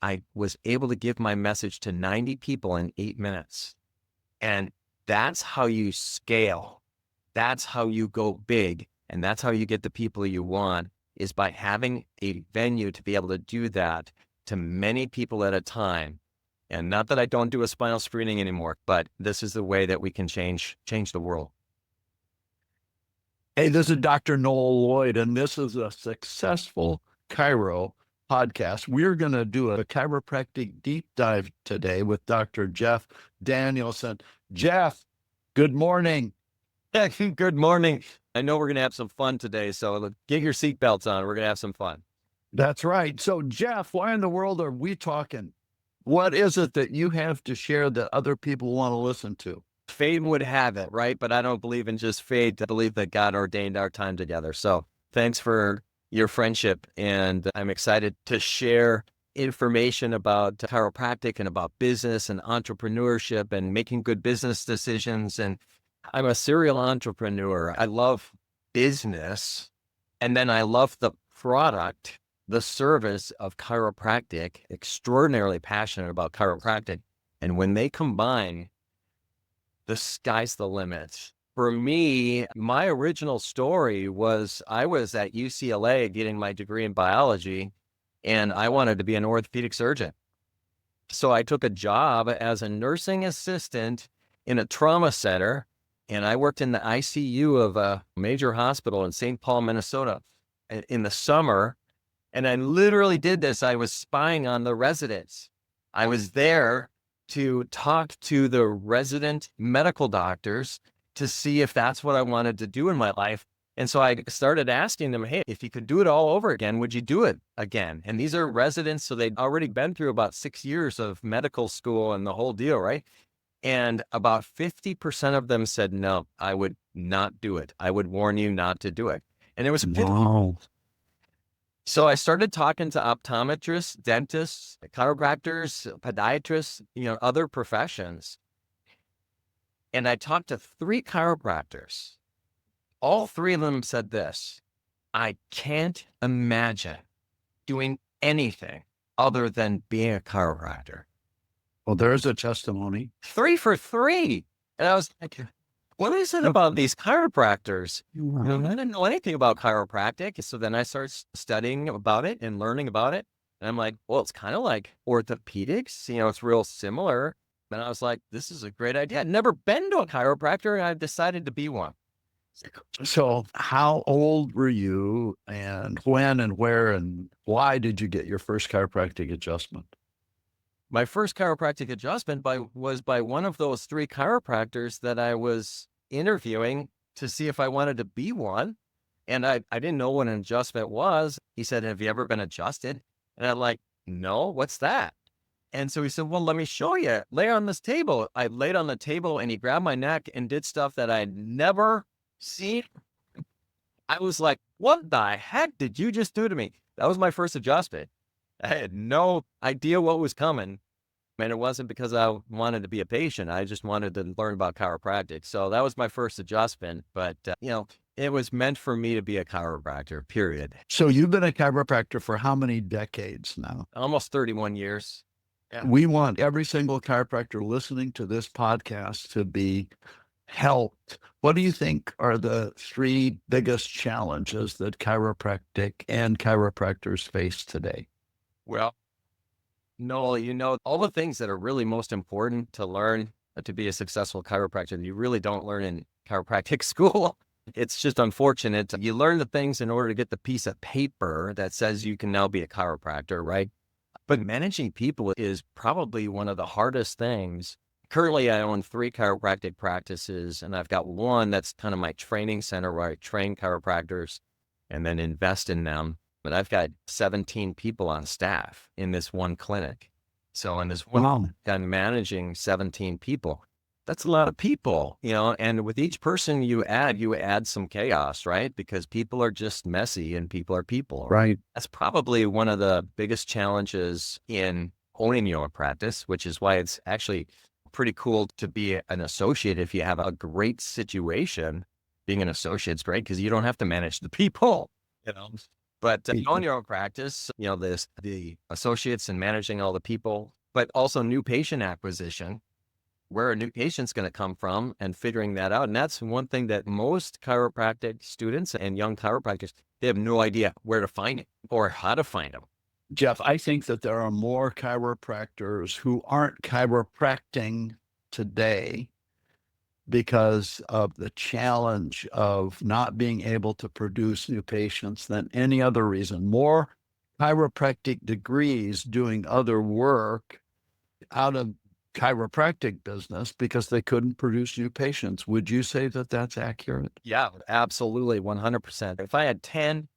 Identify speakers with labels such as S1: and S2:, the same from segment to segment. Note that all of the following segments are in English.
S1: I was able to give my message to 90 people in 8 minutes. And that's how you scale. That's how you go big. And that's how you get the people you want, is by having a venue to be able to do that to many people at a time. And not that I don't do a spinal screening anymore, but this is the way that we can change the world.
S2: Hey, this is Dr. Noel Lloyd, and this is a Successful Chiro podcast. We're going to do a chiropractic deep dive today with Dr. Jeff Danielson. Jeff, good morning.
S1: Good morning. I know we're going to have some fun today, so get your seatbelts on. We're going to have some fun.
S2: That's right. So, Jeff, why in the world are we talking? What is it that you have to share that other people want to listen to?
S1: Fate would have it, right? But I don't believe in just fate. I believe that God ordained our time together. So thanks for your friendship. And I'm excited to share information about chiropractic and about business and entrepreneurship and making good business decisions. And I'm a serial entrepreneur. I love business. And then I love the product, the service of chiropractic, extraordinarily passionate about chiropractic. And when they combine, the sky's the limit. For me, my original story was I was at UCLA getting my degree in biology, and I wanted to be an orthopedic surgeon. So I took a job as a nursing assistant in a trauma center, and I worked in the ICU of a major hospital in St. Paul, Minnesota in the summer. And I literally did this. I was spying on the residents. I was there to talk to the resident medical doctors to see if that's what I wanted to do in my life. And so I started asking them, hey, if you could do it all over again, would you do it again? And these are residents, so they'd already been through about 6 years of medical school and the whole deal, right? And about 50% of them said, no, I would not do it. I would warn you not to do it. And it was
S2: Wow.
S1: So I started talking to optometrists, dentists, chiropractors, podiatrists, other professions. And I talked to 3 chiropractors. All 3 of them said this: I can't imagine doing anything other than being a chiropractor.
S2: Well, there's a testimony.
S1: 3 for 3. And I was like, what is it about these chiropractors? I didn't know anything about chiropractic. So then I started studying about it and learning about it. And I'm like, well, it's kind of like orthopedics. It's real similar. And I was like, this is a great idea. I'd never been to a chiropractor, and I decided to be one.
S2: So how old were you, and when and where and why did you get your first chiropractic adjustment?
S1: My first chiropractic adjustment was by one of those 3 chiropractors that I was interviewing to see if I wanted to be one. And I didn't know what an adjustment was. He said, have you ever been adjusted? And I'm like, no, what's that? And so he said, well, let me show you. Lay on this table. I laid on the table, and he grabbed my neck and did stuff that I'd never seen. I was like, what the heck did you just do to me? That was my first adjustment. I had no idea what was coming. And it wasn't because I wanted to be a patient. I just wanted to learn about chiropractic. So that was my first adjustment. But, it was meant for me to be a chiropractor, period.
S2: So you've been a chiropractor for how many decades now?
S1: Almost 31 years. Yeah.
S2: We want every single chiropractor listening to this podcast to be helped. What do you think are the 3 biggest challenges that chiropractic and chiropractors face today?
S1: Well, Noel, all the things that are really most important to learn to be a successful chiropractor, you really don't learn in chiropractic school. It's just unfortunate. You learn the things in order to get the piece of paper that says you can now be a chiropractor, right? But managing people is probably one of the hardest things. Currently, I own 3 chiropractic practices, and I've got one that's kind of my training center where I train chiropractors and then invest in them. But I've got 17 people on staff in this one clinic. So in this one, I'm managing 17 people. That's a lot of people, and with each person you add some chaos, right? Because people are just messy and people are people.
S2: Right.
S1: That's probably one of the biggest challenges in owning your practice, which is why it's actually pretty cool to be an associate. If you have a great situation, being an associate is great because you don't have to manage the people, But owning your own practice, the associates and managing all the people, but also new patient acquisition, where a new patient's going to come from and figuring that out. And that's one thing that most chiropractic students and young chiropractors, they have no idea where to find it or how to find them.
S2: Jeff, I think that there are more chiropractors who aren't chiropracting today because of the challenge of not being able to produce new patients than any other reason. More chiropractic degrees doing other work out of chiropractic business because they couldn't produce new patients. Would you say that that's accurate?
S1: Yeah, absolutely. 100%. If I had 10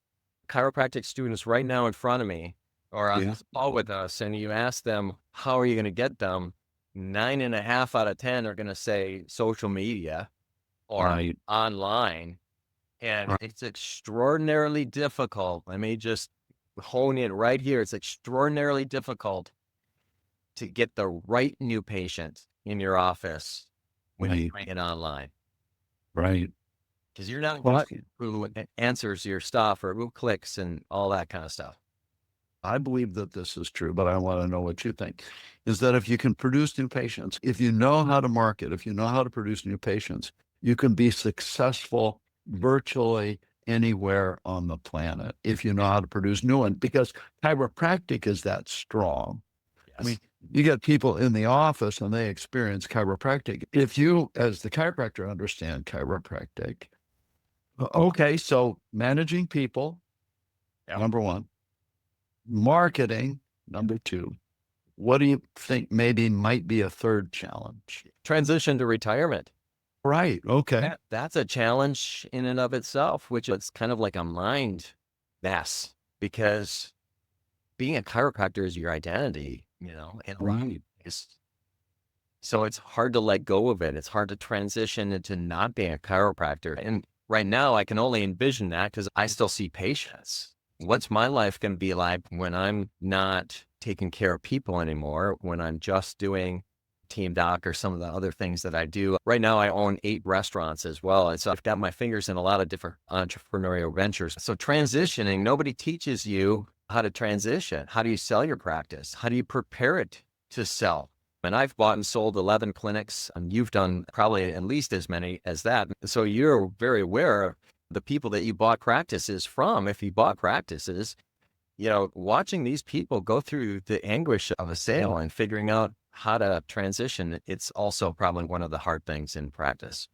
S1: chiropractic students right now in front of me or on this call with us, and you ask them, how are you going to get them? 9.5 out of 10 are going to say social media or
S2: Right.
S1: online. And it's extraordinarily difficult. Let me just hone in right here. It's extraordinarily difficult to get the right new patient in your office when you're doing it online.
S2: Right.
S1: Because you're not
S2: Well,
S1: who answers your stuff or who clicks and all that kind of stuff.
S2: I believe that this is true, but I want to know what you think. Is that if you can produce new patients, if you know how to market, if you know how to produce new patients, you can be successful virtually anywhere on the planet if you know how to produce new ones, because chiropractic is that strong. I mean, you get people in the office and they experience chiropractic. If you, as the chiropractor, understand chiropractic, okay, so managing people, number one, marketing, number two. What do you think maybe might be a third challenge?
S1: Transition to retirement.
S2: Right. Okay.
S1: That's a challenge in and of itself, which is kind of like a mind mess because being a chiropractor is your identity, and
S2: Right.
S1: so it's hard to let go of it. It's hard to transition into not being a chiropractor. And right now I can only envision that because I still see patients. What's my life going to be like when I'm not taking care of people anymore, when I'm just doing team doc or some of the other things that I do? Right now I own 8 restaurants as well. And so I've got my fingers in a lot of different entrepreneurial ventures. So transitioning, nobody teaches you how to transition. How do you sell your practice? How do you prepare it to sell? And I've bought and sold 11 clinics, and you've done probably at least as many as that. So you're very aware of the people that you bought practices from. If you bought practices, watching these people go through the anguish of a sale and figuring out how to transition, it's also probably one of the hard things in practice.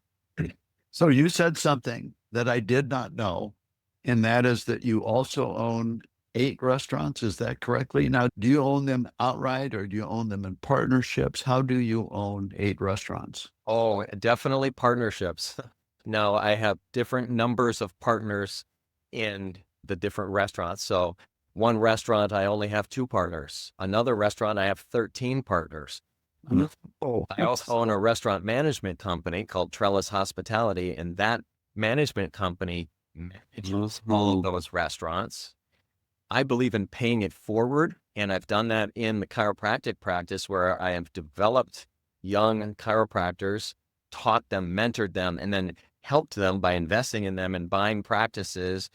S2: So you said something that I did not know, and that is that you also own 8 restaurants. Is that correctly? Now, do you own them outright or do you own them in partnerships? How do you own 8 restaurants?
S1: Oh, definitely partnerships. No, I have different numbers of partners in the different restaurants. So one restaurant, I only have 2 partners. Another restaurant, I have 13 partners.
S2: Oh,
S1: I also own a restaurant management company called Trellis Hospitality, and that management company manages all of those restaurants. I believe in paying it forward, and I've done that in the chiropractic practice where I have developed young chiropractors, taught them, mentored them, and then helped them by investing in them and buying practices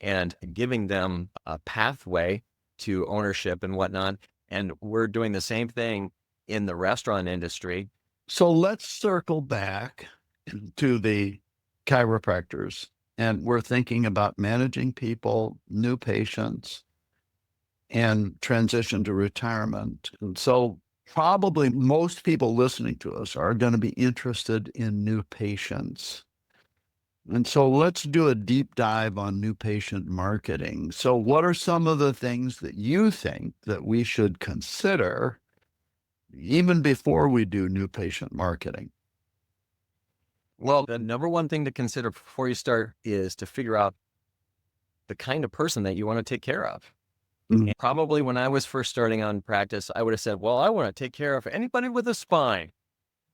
S1: and giving them a pathway to ownership and whatnot. And we're doing the same thing in the restaurant industry.
S2: so let's circle back to the chiropractors. And we're thinking about managing people, new patients, and transition to retirement. And so probably most people listening to us are going to be interested in new patients. And so let's do a deep dive on new patient marketing. So what are some of the things that you think that we should consider even before we do new patient marketing?
S1: Well, the number one thing to consider before you start is to figure out the kind of person that you want to take care of. And probably when I was first starting on practice, I would have said, well, I want to take care of anybody with a spine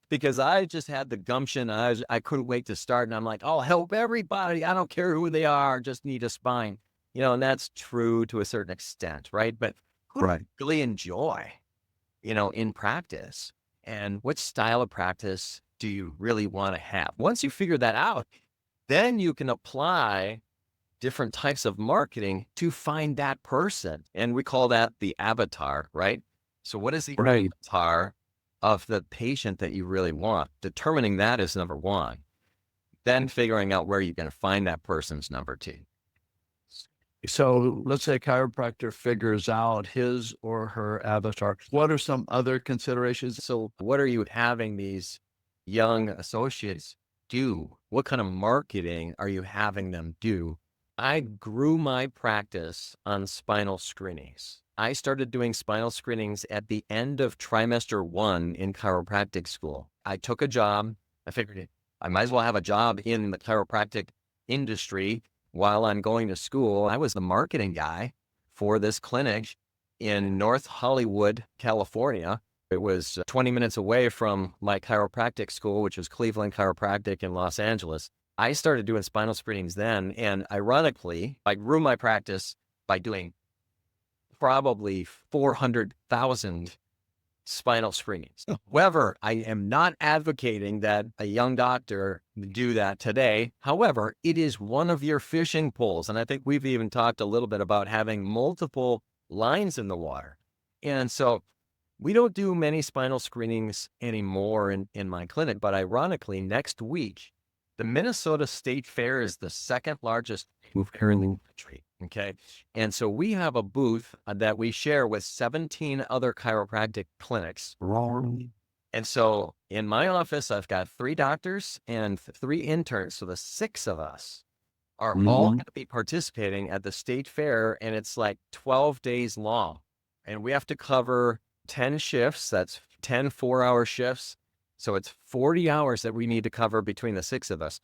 S1: because I just had the gumption. I couldn't wait to start. And I'm like, I'll help everybody. I don't care who they are, just need a spine. And that's true to a certain extent, right? But who do you really enjoy, in practice? And what style of practice do you really want to have? Once you figure that out, then you can apply different types of marketing to find that person. And we call that the avatar, right? So what is the
S2: Right.
S1: avatar of the patient that you really want? Determining that is number one. Then figuring out where you're going to find that person's number two.
S2: So let's say a chiropractor figures out his or her avatar. What are some other considerations?
S1: So what are you having these young associates do? What kind of marketing are you having them do? I grew my practice on spinal screenings. I started doing spinal screenings at the end of trimester 1 in chiropractic school. I took a job. I figured I might as well have a job in the chiropractic industry while I'm going to school. I was the marketing guy for this clinic in North Hollywood, California. It was 20 minutes away from my chiropractic school, which was Cleveland Chiropractic in Los Angeles. I started doing spinal screenings then, and ironically, I grew my practice by doing probably 400,000 spinal screenings. However, I am not advocating that a young doctor do that today. However, it is one of your fishing poles, and I think we've even talked a little bit about having multiple lines in the water. And so we don't do many spinal screenings anymore in my clinic, but ironically, next week, the Minnesota State Fair is the second largest fair in the country. Okay. And so we have a booth that we share with 17 other chiropractic clinics. And so in my office, I've got 3 doctors and 3 interns. So the 6 of us are all going to be participating at the state fair, and it's like 12 days long. And we have to cover 10 shifts. That's 10 4-hour shifts. So it's 40 hours that we need to cover between the 6 of us.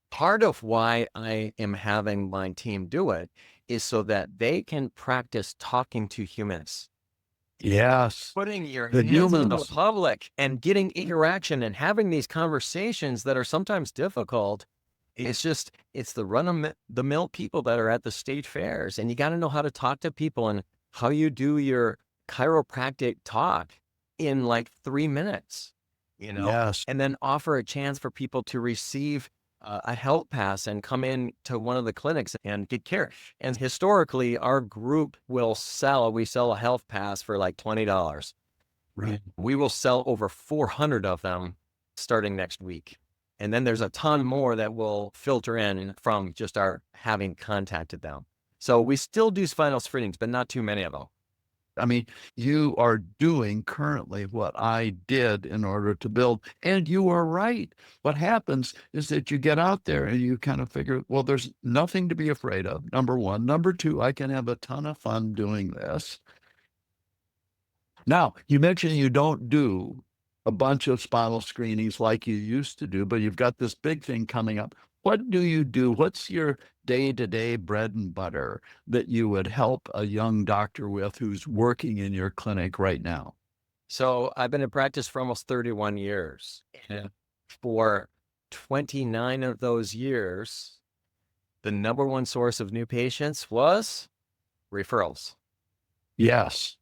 S1: Part of why I am having my team do it is so that they can practice talking to humans.
S2: Yes.
S1: Putting your
S2: The
S1: hands in the
S2: humans.
S1: public and getting interaction and having these conversations that are sometimes difficult. It's the run-of-the-mill people that are at the state fairs, and you got to know how to talk to people and how you do your chiropractic talk in like 3 minutes,
S2: Yes.
S1: and then offer a chance for people to receive a health pass and come in to one of the clinics and get care. And historically, our group we sell a health pass for like $20.
S2: Right.
S1: We will sell over 400 of them starting next week. And then there's a ton more that will filter in from just our having contacted them. So we still do spinal screenings, but not too many of them.
S2: I mean, you are doing currently what I did in order to build, and you are right. What happens is that you get out there and you kind of figure, well, there's nothing to be afraid of. Number one. Number two, I can have a ton of fun doing this. Now, you mentioned you don't do a bunch of spinal screenings like you used to do, but you've got this big thing coming up. What do you do? What's your day-to-day bread and butter that you would help a young doctor with who's working in your clinic right now?
S1: So I've been in practice for almost 31 years.
S2: Yeah.
S1: For 29 of those years, the number one source of new patients was referrals.
S2: Yes.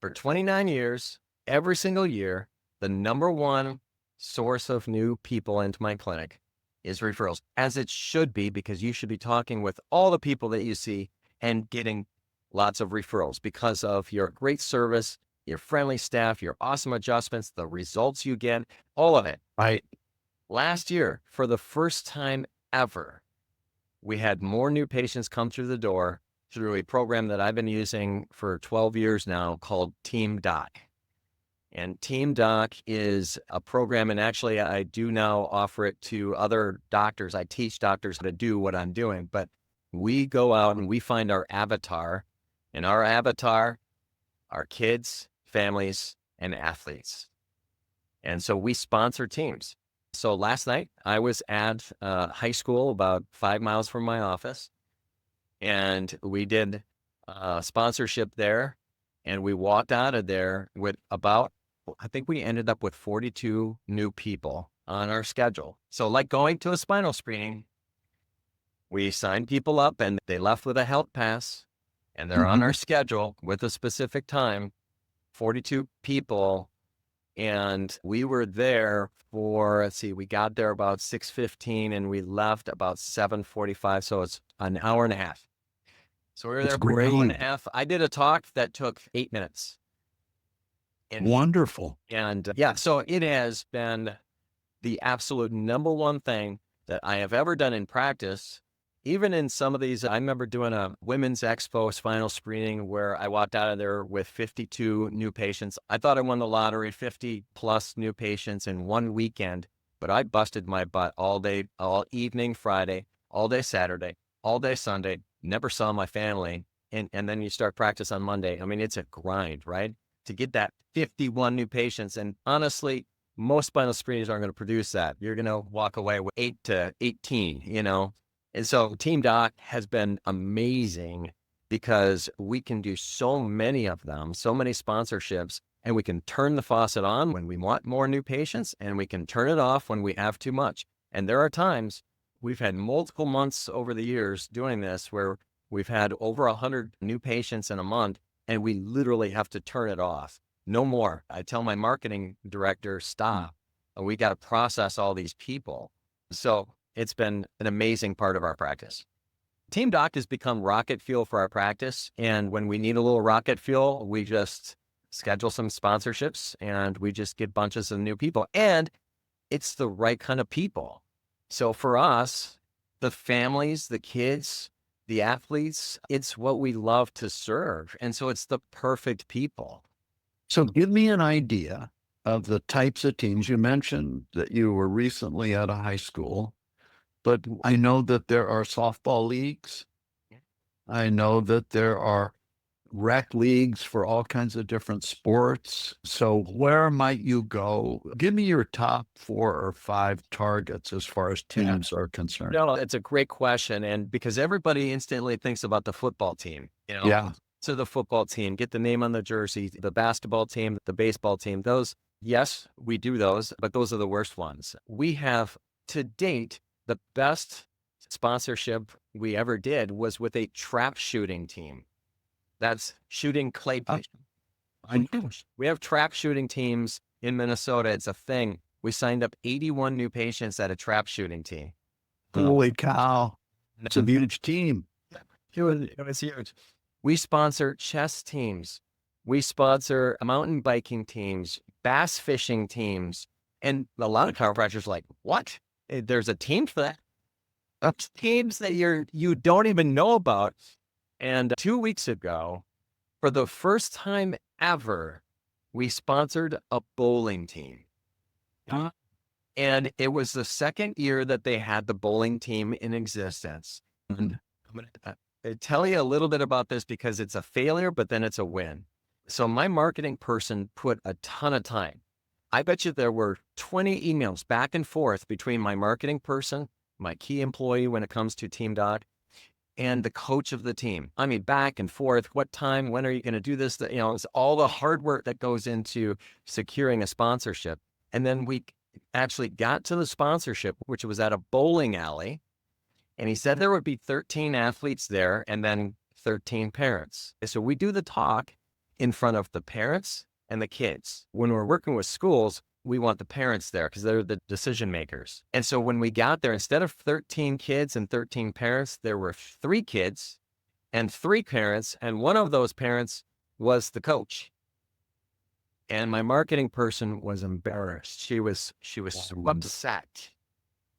S1: For 29 years, every single year, the number one source of new people into my clinic is referrals, as it should be, because you should be talking with all the people that you see and getting lots of referrals because of your great service, your friendly staff, your awesome adjustments, the results you get, all of it.
S2: Right.
S1: Last year, for the first time ever, we had more new patients come through the door through a program that I've been using for 12 years now called Team Doc. And Team Doc is a program, and actually I do now offer it to other doctors. I teach doctors how to do what I'm doing, but we go out and we find our avatar, and our avatar are kids, families, and athletes. And so we sponsor teams. So last night I was at high school about 5 miles from my office, and we did sponsorship there, and we walked out of there with I think we ended up with 42 new people on our schedule. So like going to a spinal screening, we signed people up and they left with a health pass, and they're on our schedule with a specific time. 42 people And we were there for, let's see, we got there about 6:15 and we left about 7:45. So it's an hour and a half. So we were
S2: It's
S1: there for an hour and a
S2: great.
S1: half. I did a talk that took 8 minutes. And,
S2: Wonderful.
S1: yeah, so it has been the absolute number one thing that I have ever done in practice. Even in some of these, I remember doing a women's expo spinal screening where I walked out of there with 52 new patients. I thought I won the lottery, 50 plus new patients in one weekend, but I busted my butt all day, all evening Friday, all day Saturday, all day Sunday, never saw my family. And then you start practice on Monday. I mean, it's a grind, right? To get that 51 new patients. And honestly, most spinal screenings aren't going to produce that. You're going to walk away with 8 to 18, you know? And so Team Doc has been amazing because we can do so many of them, so many sponsorships, and we can turn the faucet on when we want more new patients and we can turn it off when we have too much. And there are times we've had multiple months over the years doing this where we've had over 100 new patients in a month and we literally have to turn it off. No more. I tell my marketing director, stop. We got to process all these people. So it's been an amazing part of our practice. Team Doc has become rocket fuel for our practice. And when we need a little rocket fuel, we just schedule some sponsorships and we just get bunches of new people. And it's the right kind of people. So for us, the families, the kids, the athletes, it's what we love to serve. And so it's the perfect people.
S2: So give me an idea of the types of teams. You mentioned that you were recently out of high school, but I know that there are softball leagues. I know that there are rec leagues for all kinds of different sports. So where might you go? Give me your top 4 or 5 targets as far as teams are concerned.
S1: No, it's a great question. And because everybody instantly thinks about the football team,
S2: Yeah.
S1: So the football team, get the name on the jersey, the basketball team, the baseball team, those, yes, we do those, but those are the worst ones. We have to date, the best sponsorship we ever did was with a trap shooting team. That's shooting clay. We have trap shooting teams in Minnesota. It's a thing. We signed up 81 new patients at a trap shooting team.
S2: Holy cow. It's a huge team.
S1: It was huge. We sponsor chess teams. We sponsor mountain biking teams, bass fishing teams. And a lot of chiropractors are like, what? There's a team for that? That's teams that you don't even know about. And 2 weeks ago, for the first time ever, we sponsored a bowling team. And it was the second year that they had the bowling team in existence. And I'm going to tell you a little bit about this because it's a failure, but then it's a win. So my marketing person put a ton of time. I bet you there were 20 emails back and forth between my marketing person, my key employee when it comes to Team Doc, and the coach of the team. I mean, back and forth, what time, when are you going to do this? It's all the hard work that goes into securing a sponsorship. And then we actually got to the sponsorship, which was at a bowling alley. And he said there would be 13 athletes there and then 13 parents. So we do the talk in front of the parents and the kids. When we're working with schools, we want the parents there because they're the decision makers. And so when we got there, instead of 13 kids and 13 parents, there were 3 kids and 3 parents. And one of those parents was the coach. And my marketing person was embarrassed. She was so upset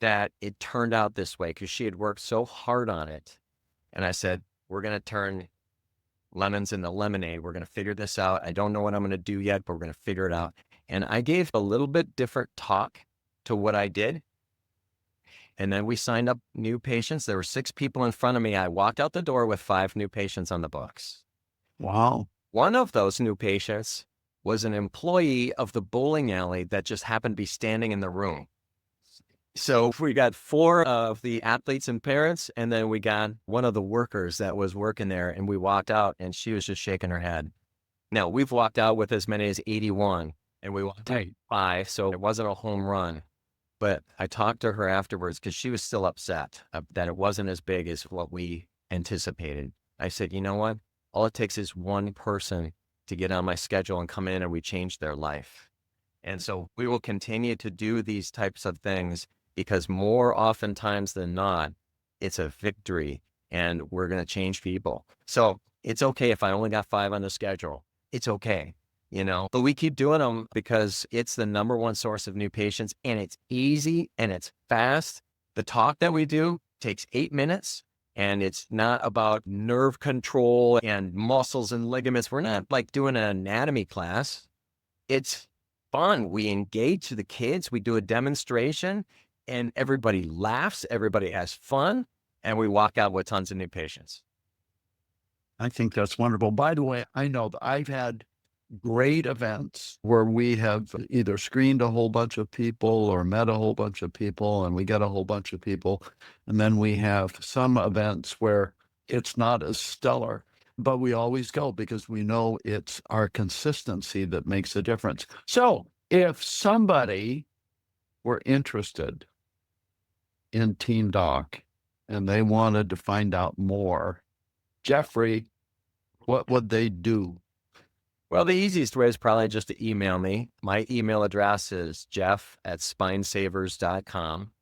S1: that it turned out this way because she had worked so hard on it. And I said, we're going to turn lemons into lemonade. We're going to figure this out. I don't know what I'm going to do yet, but we're going to figure it out. And I gave a little bit different talk to what I did. And then we signed up new patients. There were 6 people in front of me. I walked out the door with 5 new patients on the books.
S2: Wow.
S1: One of those new patients was an employee of the bowling alley that just happened to be standing in the room. So we got 4 of the athletes and parents, and then we got one of the workers that was working there, and we walked out, and she was just shaking her head. Now, we've walked out with as many as 81, and we walked out 5, so it wasn't a home run. But I talked to her afterwards because she was still upset that it wasn't as big as what we anticipated. I said, you know what? All it takes is one person to get on my schedule and come in, and we change their life. And so we will continue to do these types of things because more oftentimes than not, it's a victory and we're going to change people. So it's okay if I only got 5 on the schedule. It's okay, but we keep doing them because it's the number one source of new patients, and it's easy and it's fast. The talk that we do takes 8 minutes, and it's not about nerve control and muscles and ligaments. We're not like doing an anatomy class. It's fun. We engage the kids. We do a demonstration and everybody laughs. Everybody has fun. And we walk out with tons of new patients.
S2: I think that's wonderful. By the way, I know that I've had great events where we have either screened a whole bunch of people or met a whole bunch of people, and we get a whole bunch of people. And then we have some events where it's not as stellar, but we always go because we know it's our consistency that makes a difference. So if somebody were interested in Team Doc and they wanted to find out more, Jeffrey, what would they do?
S1: Well, the easiest way is probably just to email me. My email address is jeff@spinesavers.com.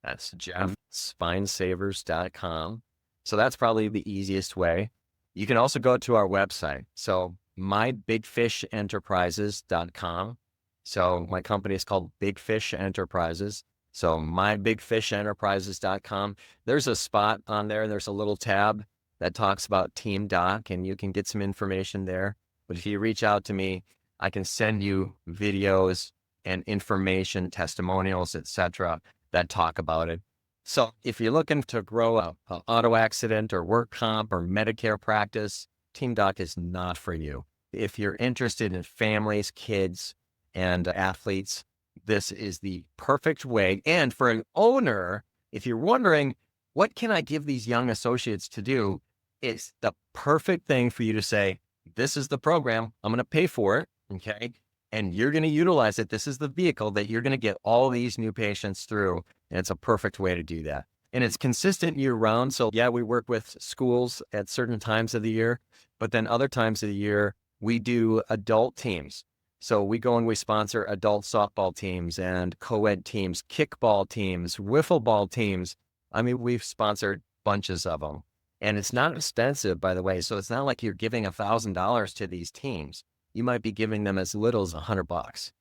S1: That's jeff@spinesavers.com. So that's probably the easiest way. You can also go to our website. So mybigfishenterprises.com. So my company is called Big Fish Enterprises. So mybigfishenterprises.com. There's a spot on there. There's a little tab that talks about Team Doc, and you can get some information there. But if you reach out to me, I can send you videos and information, testimonials, etc., that talk about it. So if you're looking to grow an auto accident or work comp or Medicare practice, Team Doc is not for you. If you're interested in families, kids, and athletes, this is the perfect way. And for an owner, if you're wondering, what can I give these young associates to do? It's the perfect thing for you to say, this is the program. I'm going to pay for it. Okay. And you're going to utilize it. This is the vehicle that you're going to get all these new patients through. And it's a perfect way to do that. And it's consistent year round. So yeah, we work with schools at certain times of the year, but then other times of the year, we do adult teams. So we go and we sponsor adult softball teams and co-ed teams, kickball teams, wiffle ball teams. I mean, we've sponsored bunches of them. And it's not expensive, by the way. So it's not like you're giving $1,000 to these teams. You might be giving them as little as $100.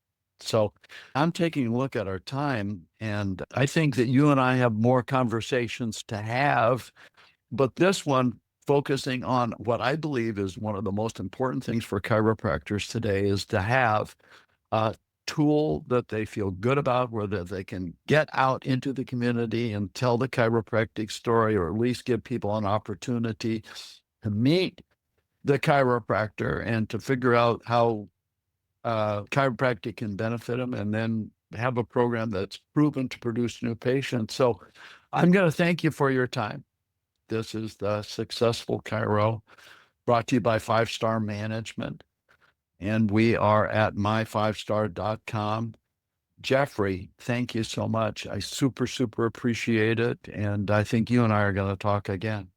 S2: So I'm taking a look at our time, and I think that you and I have more conversations to have, but this one focusing on what I believe is one of the most important things for chiropractors today is to have a tool that they feel good about, where that they can get out into the community and tell the chiropractic story, or at least give people an opportunity to meet the chiropractor and to figure out how chiropractic can benefit them, and then have a program that's proven to produce new patients. So I'm going to thank you for your time. This is the Successful Chiro, brought to you by 5-Star Management. And we are at my5star.com. Jeffrey, thank you so much. I super, super appreciate it. And I think you and I are going to talk again.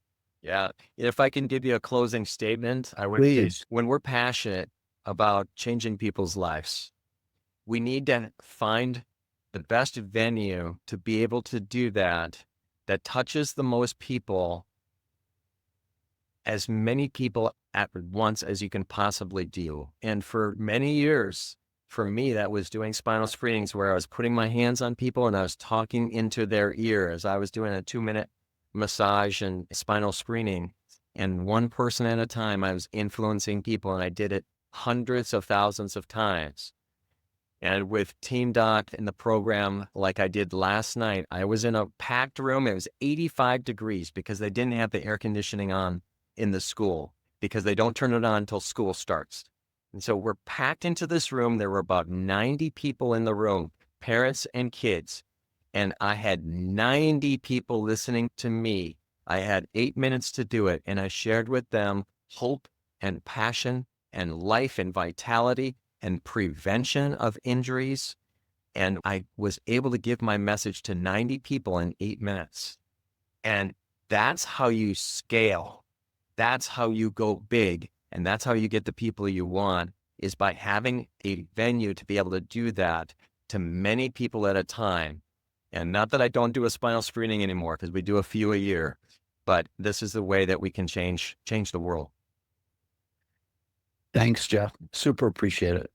S1: Yeah. If I can give you a closing statement, I would
S2: Please.
S1: say when we're passionate about changing people's lives, we need to find the best venue to be able to do that, that touches the most people, as many people at once as you can possibly do. And for many years, for me, that was doing spinal screenings where I was putting my hands on people and I was talking into their ears. I was doing a 2-minute massage and spinal screening. And one person at a time, I was influencing people, and I did it hundreds of thousands of times. And with Team Doc in the program, like I did last night, I was in a packed room. It was 85 degrees because they didn't have the air conditioning on in the school, because they don't turn it on until school starts. And so we're packed into this room. There were about 90 people in the room, parents and kids. And I had 90 people listening to me. I had 8 minutes to do it. And I shared with them hope and passion and life and vitality and prevention of injuries. And I was able to give my message to 90 people in 8 minutes. And that's how you scale. That's how you go big. And that's how you get the people you want, is by having a venue to be able to do that to many people at a time. And not that I don't do a spinal screening anymore, because we do a few a year, but this is the way that we can change the world.
S2: Thanks, Jeff. Super appreciate it.